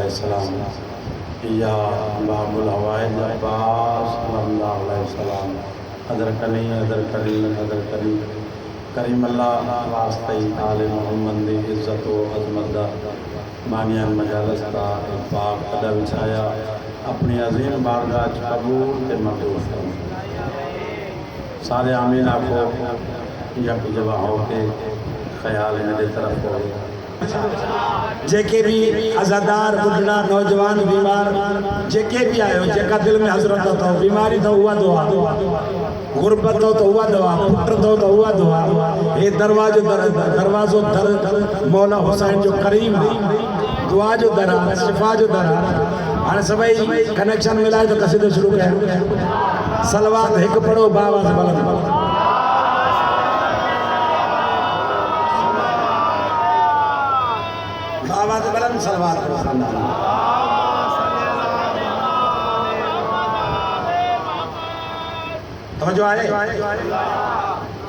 अलैहिस्सलाम या बाबुल हवाइज अब्बास सल्लल्लाहु अलैहि वसल्लम अदर करी करीम अल्लाह वास्ते आले मोहम्मद दी इज्जत व अजमत दा मानियान मजालस दा पाक कदा विछाया अपनी अजीम बारगाह च कबूल ते मंजूर फरमा। सारे आमीन आखो यक जवा होके ख्याल मेरे तरफ हो। जेके भी अजादार बुढ़ा नौजवान बीमार जेके भी आयो जेका दिल में हजरत हो बीमारी तो हुआ दुआ गुरबत हो तो हुआ दुआ पुत्र हो तो हुआ दुआ ये दरवाजो दर मौला हुसैन जो करीम दुआ जो दर शिफा जो दर हाँ सभी कनेक्शन मिलाए तो कसीदो शुरू कर सलवात एक पढ़ो बाबा बुलंद आवाज़ बुलंद सलवात तवज्जो आहे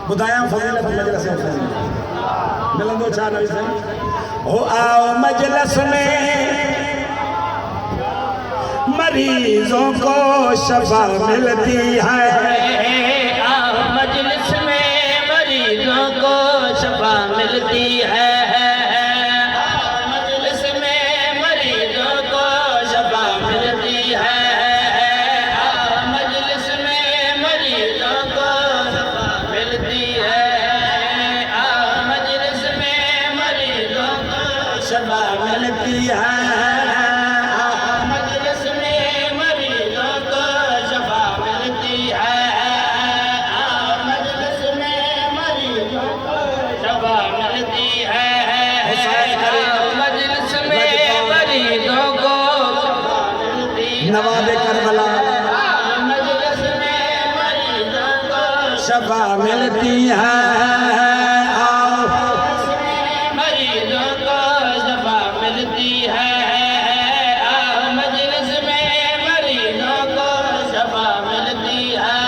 बुधाया फजीलत मजलिस मिलंदो छा नवी साईं हो आओ मजलिस में मरीजों को शफा मिलती है। आओ मजलिस में मरीजों को शफा मिलती है। नवाबे करबला शफा मिलती है। आओ मरीजों को शफा मिलती है। आओ मजलिस में मरीजों को शफा मिलती है।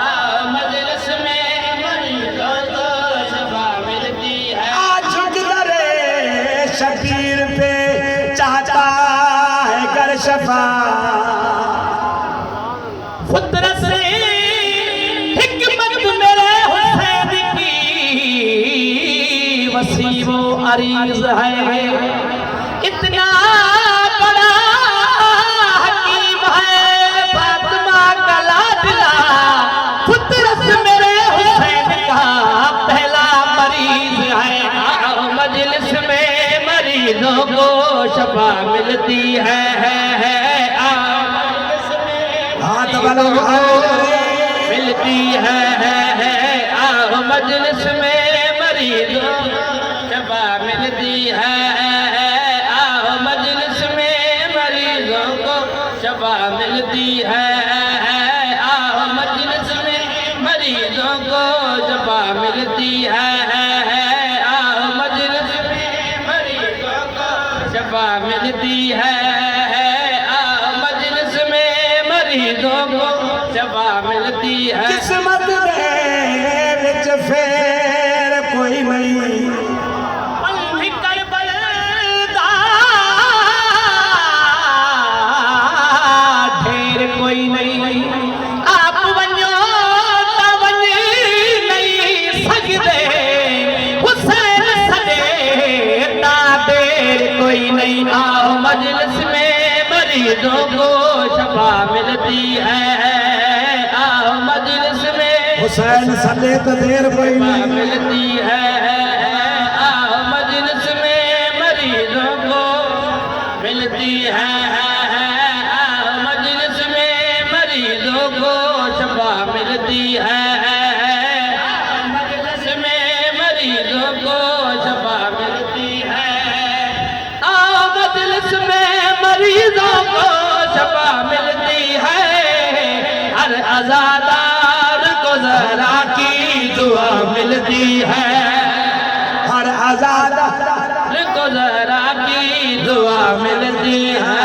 आओ मजलिस में मरीजों को शफा मिलती है। आज गुजरे शबीर पे चाहता है कर शफा फितरत से हिकमत मेरे हुसैन की वसी वो अरीज है। इतना बड़ा हकीम है फातिमा का लाडला फितरत मेरे हुसैन का पहला मरीज है। आओ मजलिस में मरीजों को शफा मिलती है। हाथ वालों मिलती है। आओ मजलिस में मरीजों शफा मिलती है। आओ मजलिस में मरीजों को शफा मिलती है। आओ मजलिस में मरीजों को शफा मिलती है। आओ मजलिस में मरीजों को शफा मिलती है। आओ मजलिस में मरीजों को शफा मिलती है। किस्मत दे विच फेर कोई नहीं ढेर कोई नहीं आप वञो त वञी नहीं सघंदे हुसैन सॾे ता देर कोई नहीं। आओ मजलिस में मरीजों को शफा मिलती है। आओ मजलिस में हुसैन सदे तो देर कोई नहीं मिलती है। आओ मजलिस में मरीजों को मिलती है। आओ मजलिस में मरीजों को शफा मिलती है। मजलिस में मरीजों को शफा मिलती है। आओ मजलिस में मरीजों को शफा मिलती है। हर आजादार को जरा की दुआ मिलती है। हर आजाद को जरा की दुआ मिलती है।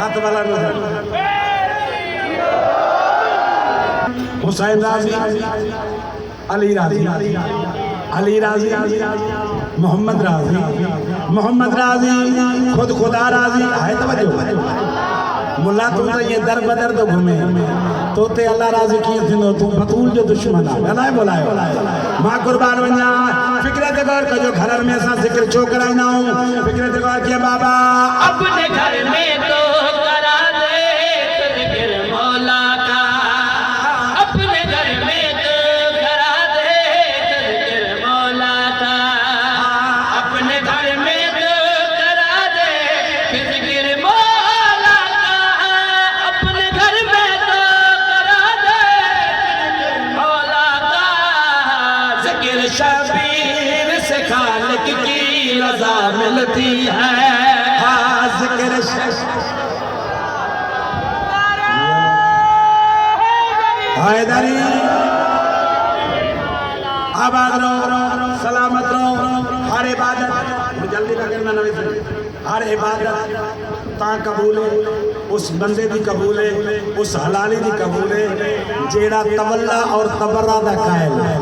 हाथ वाला नजर हुसैन राजी, अली राजी, अली राजी, मोहम्मद राजी, मोहम्मद राजी, खुद खुदा राजी है। तवज्जो मुल्ला तुम तो ये दर बदर तो घूमे तो ते अल्लाह राजी की दिनो तू बतूल जो दुश्मन है ना बोलायो मां कुर्बान वन्या। फिक्र ते गौर कजो घर में सा जिक्र छो कराइना हूं। फिक्र ते गौर किया बाबा अपने घर में तो करा दे जिक्र मौला का, अपने घर में तो करा दे जिक्र मौला का, अपने घर में तो करा दे जिक्र मौला का, अपने घर में तो करा दे मौला का। जिक्र शबीर से खालिक की रज़ा मिलती है। हैदरी आबाद रहो, सलामत रहो। हर इबादत जल्दी ना करना नवी से, हर इबादत ता कबूल है, उस बंदे दी कबूल है, उस हलाली दी कबूल है जेड़ा तवल्ला और तबर्रा दा कायल है।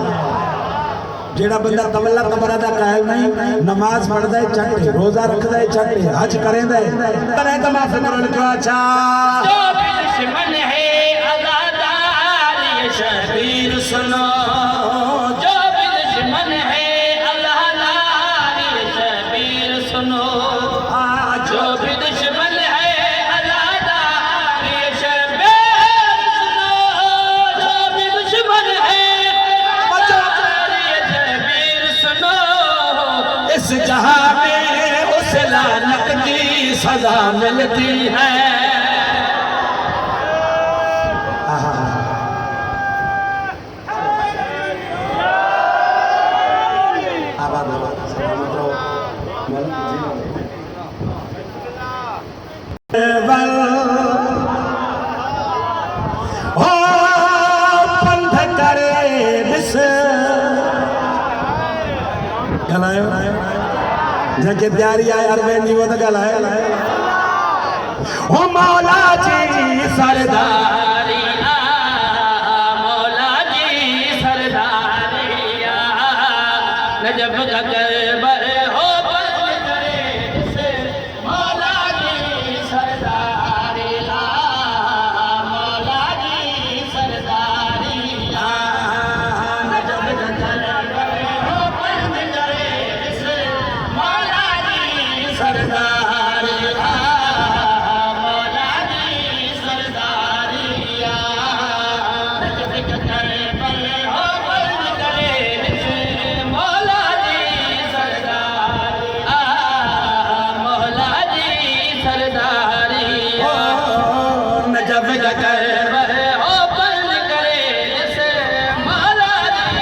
जेड़ा बंदा तवल्ला तबर्रा दा कायल नहीं, नमाज पढ़दा है चट्टे, रोजा रखदा है चट्टे, हज करेंदा है तने तो माफ करन को अच्छा। जो भी दुश्मन है अज़ादार ये शबीर सुनो, जो भी दुश्मन है अज़ादार ये शबीर सुनो, जो भी दुश्मन है अज़ादार ये शबीर सुनो, जो भी दुश्मन है अज़ादार ये शबीर सुनो। इस जहां में उस लानत की सजा मिलती है। जैसे तैयारी आए अरबेन जी वो तो गलाए ओ मौला जी सरदारिया, मौला जी सरदारिया, नजब का करबर हो बंद करे से मौला जी सरदारिया, मौला जी सरदारिया, नजब का करबर हो बंद करे से मौला जी सरदारिया, मौला जी सरदारिया, नजब का करबर हो बंद करे से मौला जी सरदारिया, मौला जी सरदारिया, नजब का करबर हो बंद करे से मौला जी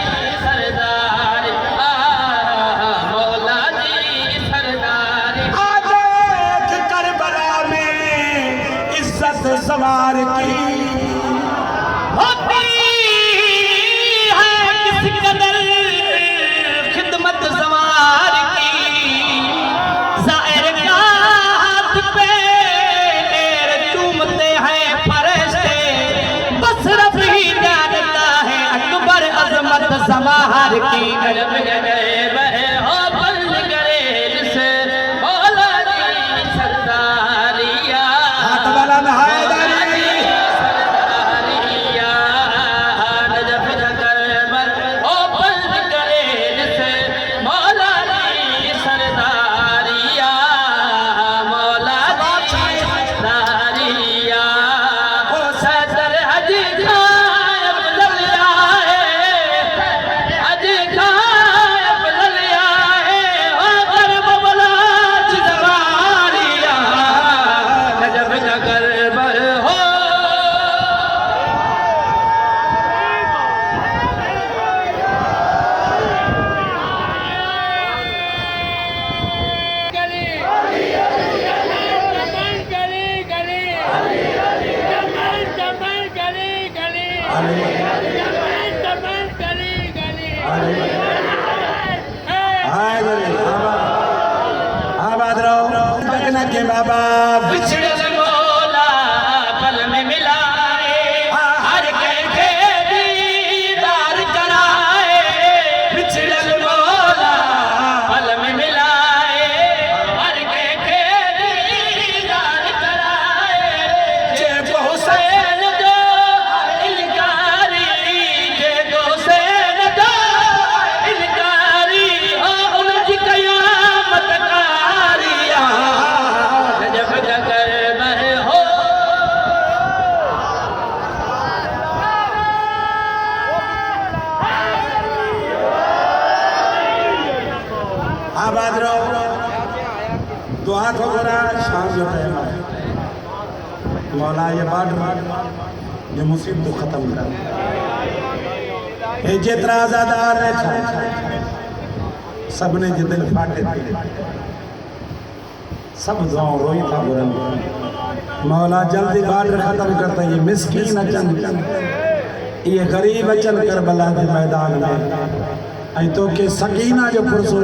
सरदारिया, मौला जी सरदारिया। आज करबला में इज्जत सवार की होती है किस कदर खिदमत सवार की, ज़ाहिर का हाथ पैर चूमते हैं फरिश्ते, बस रब ही जानता है अकबर अजमत समाहर की। गजब गजब हो बंद करे से मौला जी सरदारिया, हाथ वाला नहाए सरदारिया, नजब का करबर हो बंद करे से मौला जी सरदारिया, मौला जी सरदारिया, ओ सदर हज खाए अफजल आए, हज खाए अफजल आए, ओ करब मौला जी सरदारिया, नजब का करबर हो आबाद रहो तकना के बाबा बिछड़ल मौला दुआ तो करा शाम जो टाइम है मौला ये बात जो मुसीबत को खत्म कर ये जितना आजादार है सबने जो दिल फाटे सब दुआओं रोई था बुरन मौला जल्दी बात खत्म करता ये मिस्कीन अचन ये गरीब अचन करबला के मैदान में ऐं तो के सकीना जो पुरसो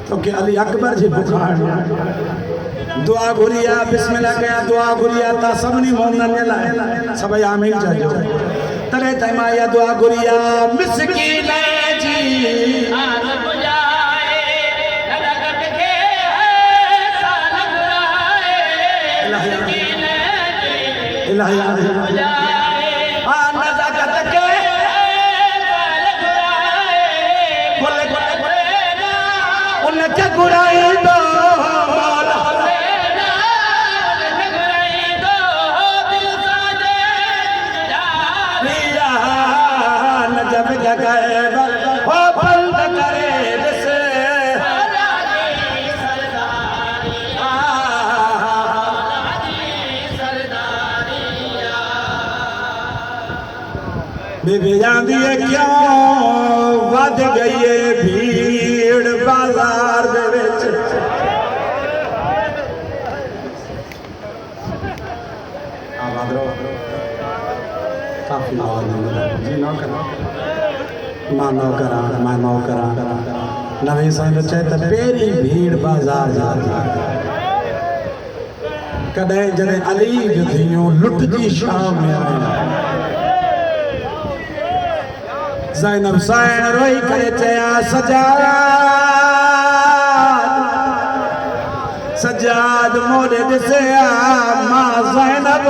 तो के अली अकबर जी बुखार दुआ घुरिया बिस्मिल्लाह कया दुआ घुरिया ता सबनी मोमन ने लाए सब आमीन चयो तरे तमा या दुआ घुरिया मिस्कीन जी आर बुझाए नरकत के साल बुराए मिस्कीन जी इलाही बुझाए आ नरकत के साल बुराए बोले बुरेना उनके गुराई दो मौला बुरेना बुराई दो दिल साजे जा रिया नजब जगह ओ बंद करे जिसे बीबी जांदी है क्यों वध गई है भीड़ बाजार दे विच काफी जी मानो करा नवी संग चेत पेरी भीड़ बाजार जा कदे जने अली जो थियूं लुट जी शाम में आया ज़ैनब साइण रोई करे चया सजाद मोरे दिसया मां ज़ैनब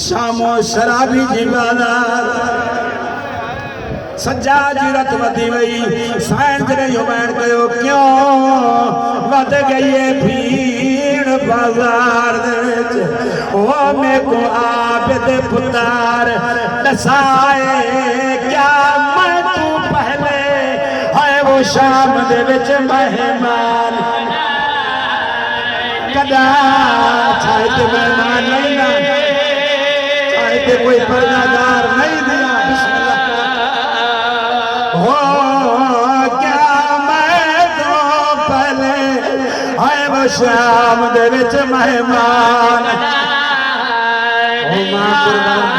शामो शराबी जी बाजार सजाद जी रत वधी वई साइण जने यो बैण कयो क्यों वध गई है भीड़ बाजार दे विच ओ में को आबिद पुतार दसाए क्या मैं तू पहले है वो शाम दे विच मेहमान कदा चाहे ते मेहमान नहीं ना चाहे ते कोई पर्दादार नहीं दिया बिस्मिल्लाह हो क्या मैं तू पहले है वो शाम दे विच मेहमान ओ मां कुर्बान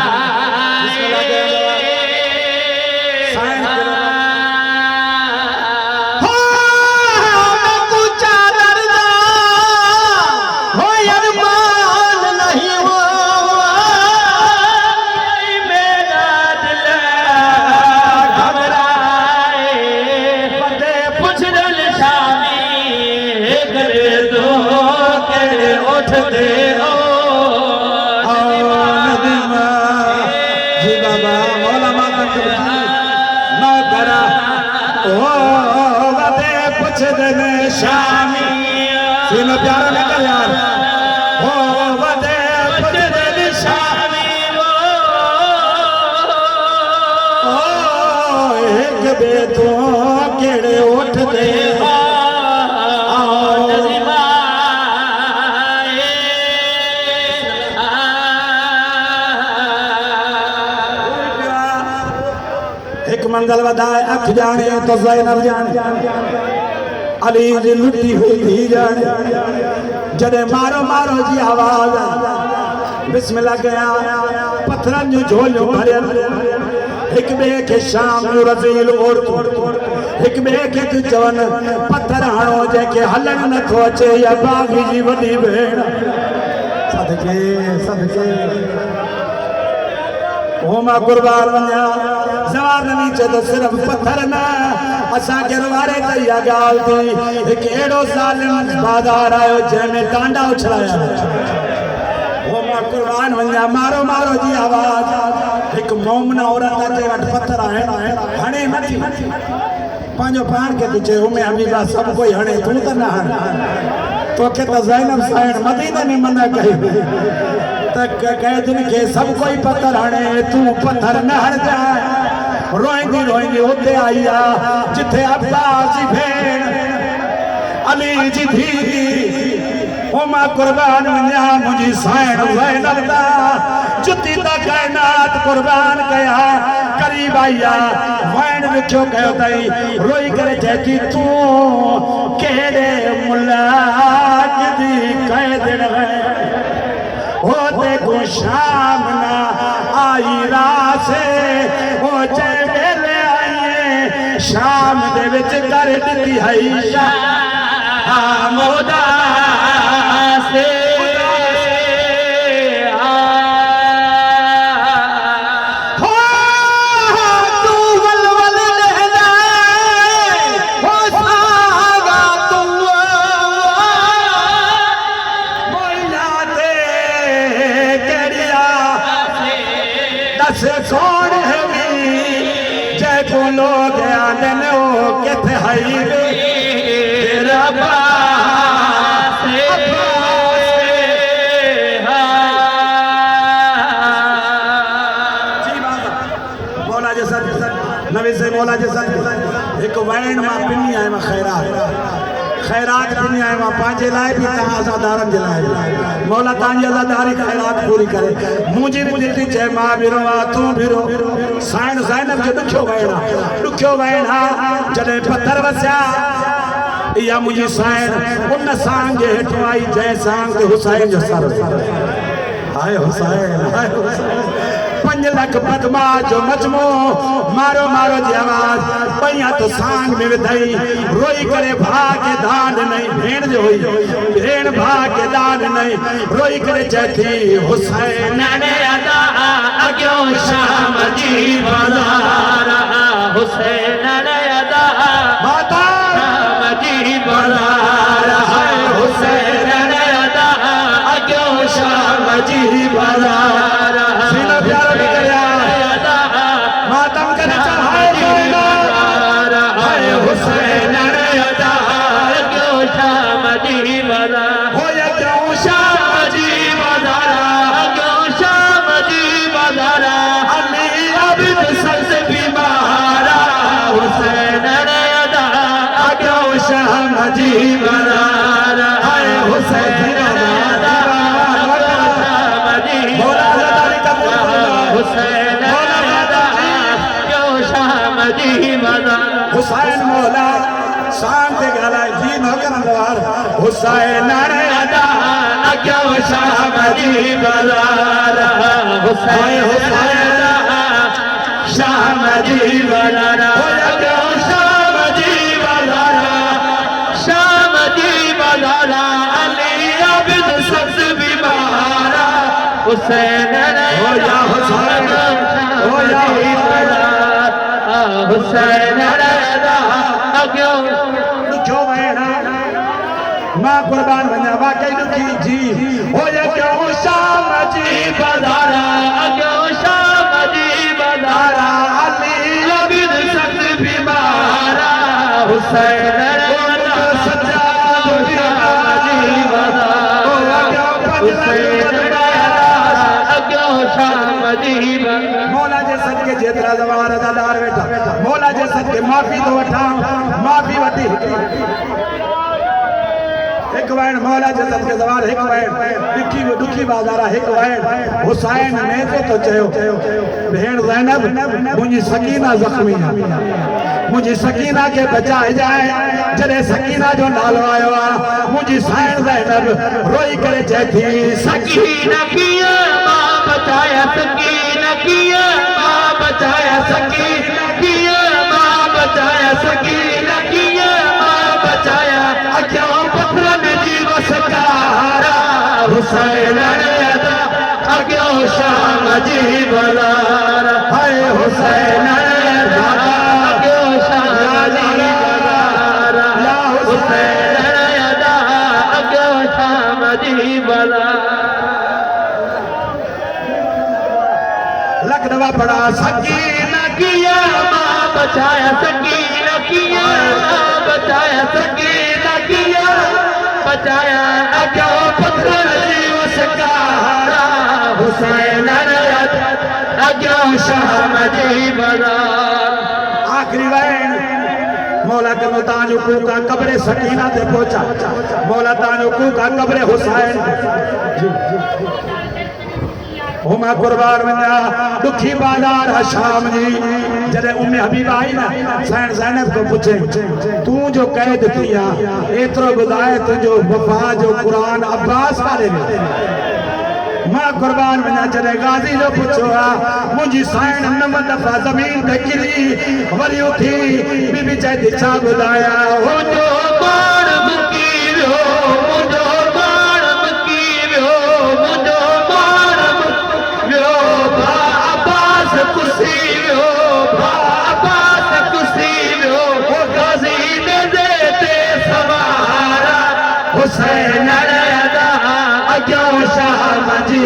शामी सीनो प्यारा निकल यार हो वदे पुछदे शामी वो ओ एक बे तो केड़े उठदे एक मंगल वधाए अख जाने तो ज़ैनब जाने अली जी लुटी हुई थी जाने जड़े मारो मारो जी आवाज बिस्मिल्लाह गया पत्थरन जो झोलियो भरल एक बे के शाम जो रजील औरत एक बे के तू चवन पत्थर हाणो जेके हलन न थो अचे या बागी जी वडी भेण सदके सदके ओ मां कुर्बान वञा जवाब नीचे तो सिर्फ पत्थर ना असा के रवारे ते या गाल थी एक एड़ो जालिम बाजार आयो जंहिंमें टांडा उछलाया वो मां कुर्बान वञा मारो मारो जी आवाज एक मोमना औरत के वट पत्थर आहे हणे मथी पांजो पान के तुझे उमे हबीबा सब कोई हणे तू त ना हण तो के त ज़ैनब साइण मदीने में मना कही तक कह दिन के सब कोई पत्थर हणे तू पत्थर न हण जा रोईंदी रोईंदी उते आई आ जिथे अब्बास जी भेण अली जी थी ओमा कुर्बान वञा मुंहिंजी साइण ज़ैनब दा जुती दा कायनात कुर्बान कया करीब आई आ वैन विचो कयो तई रोई करे चए थी तूं केड़े मुलाक दी कैदिन है होते को शाम ना आई रासे ओ चे मेरे आइए शाम दे विच कर दिती है शाम उदासे कौन है जय को लोग आने ओ किथे हई तेरा मौला जैसा नबी से मौला जैसा एक वैन मां पिनी आए मां खैरात पिनी आए मां पांचे लाए भी ता आजादारन जलाए मौला तांजी आजादारी खैरात पूरी करे मुझे ती जय मां बिरो तू बिरो साइण ज़ैनब जो दुखियो वैणा जडे पत्थर वसिया या मुझी साइण उन सांग जे हेठो आई जय सांग ते हुसैन जो सर हाय हुसैन 5 लाख पद्मा जो मजमो मारो मारो जी आवाज पैया तो सांग में विधई रोई करे भा के दान नहीं भेण जो हुई भेण भा के दान नहीं रोई करे चैथी हुसैन ने अदा अग्यो शाम जी बाजार हुसैन ने अदा माता शाम जी बाजार हुसैन ने अदा अग्यो शाम जी बाजार सीना प्यार भी करया मातम करे चढ़ाए हाय हुसैन ने अदा अग्यो शाम जी बाजार हो या क्यों शाम जी बाजार अग्यो शाम जी बाजार अली अबिद सबसे बीमारा हुसैन ने अदा अग्यो शाम जी बाजार हाय हुसैन ने अदा शाम जी मौला अल्लाह कबूल फरमा हुसैन ने अदा अग्यो शाम जी बाजार हुसैन मौला शांत गलाए जी नौकर अंदर हुसैन ने अदा अग्यो शाम जी बाजार हुसैन शाम जी बाजार अग्यो शाम जी बाजार शाम जी बाजार अली अबिद सबसे बीमारा हुसैन हो या हुसैन हो या हुसैन अग्यो दुखियो वैणा मां कुर्बान वञा वाकई दुखी जी हो या क्यों शाम जी बाजारा अग्यो शाम जी बाजारा अली अबिद सबसे बीमारा हुसैन सच्चा जी बाजार हुसैन अग्यो शाम जी मौला जे सदके जेतरा जवान अदादार वेठा मौला जे सदके माफी तो वठा माफी वठी एक वैन मौला जे सदके जवान एक वैन दुखी बाजारा एक वैन हुसैन ने तो चयो भेण ज़ैनब मुझी सकीना जख्मी मुझी सकीना के बचाए जाए जरे सकीना जो नालो आयो आ मुझी साइण ज़ैनब रोई करे चैथी सकीना किया मां बचाया सकीना किया मां बचाया सकीना किया मां बचाया सकीना किया मां बचाया अग्यो पत्थर में जीव सकारा हुसैन ने अदा अग्यो शाम जी बाजार हाय हुसैन ने अदा अग्यो शाम जी बाजार हुसैन ने अदा अग्यो शाम जी बाजार लखनवा पड़ा सकीना किया मां बचाया सकीना किया मां बचाया सकीना किया बचाया अग्यो पत्थर जीव सकारा हुसैन ने अदा अग्यो शाम जी बाजार आखिरी वैन मौला के ताजो का कब्र सकीना ते पहुंचा मौला ताजो का कब्र हुसैन हुमा कुर्बान वना दुखी बाजार है शाम जी जरे उम्मे हबीबा आई ना सैन ज़ैनब को पूछे तू जो कैद किया एतरो बुधाए तुझो वफा जो कुरान अब्बास वाले में मां कुर्बान वना जरे गाजी जो पूछो मुझी सैन नम दफा जमीन पे गिरी वरी उठी बीबी चैती छा बुधाया हो जो बाण मकीरो मुझो बाण मकीरो मुझो बाण मकीरो भा अब्बास कुसीरो भा अब्बास कुसीरो वो गाजी ने देते सवारा हुसैन रदा अयो शाह मजी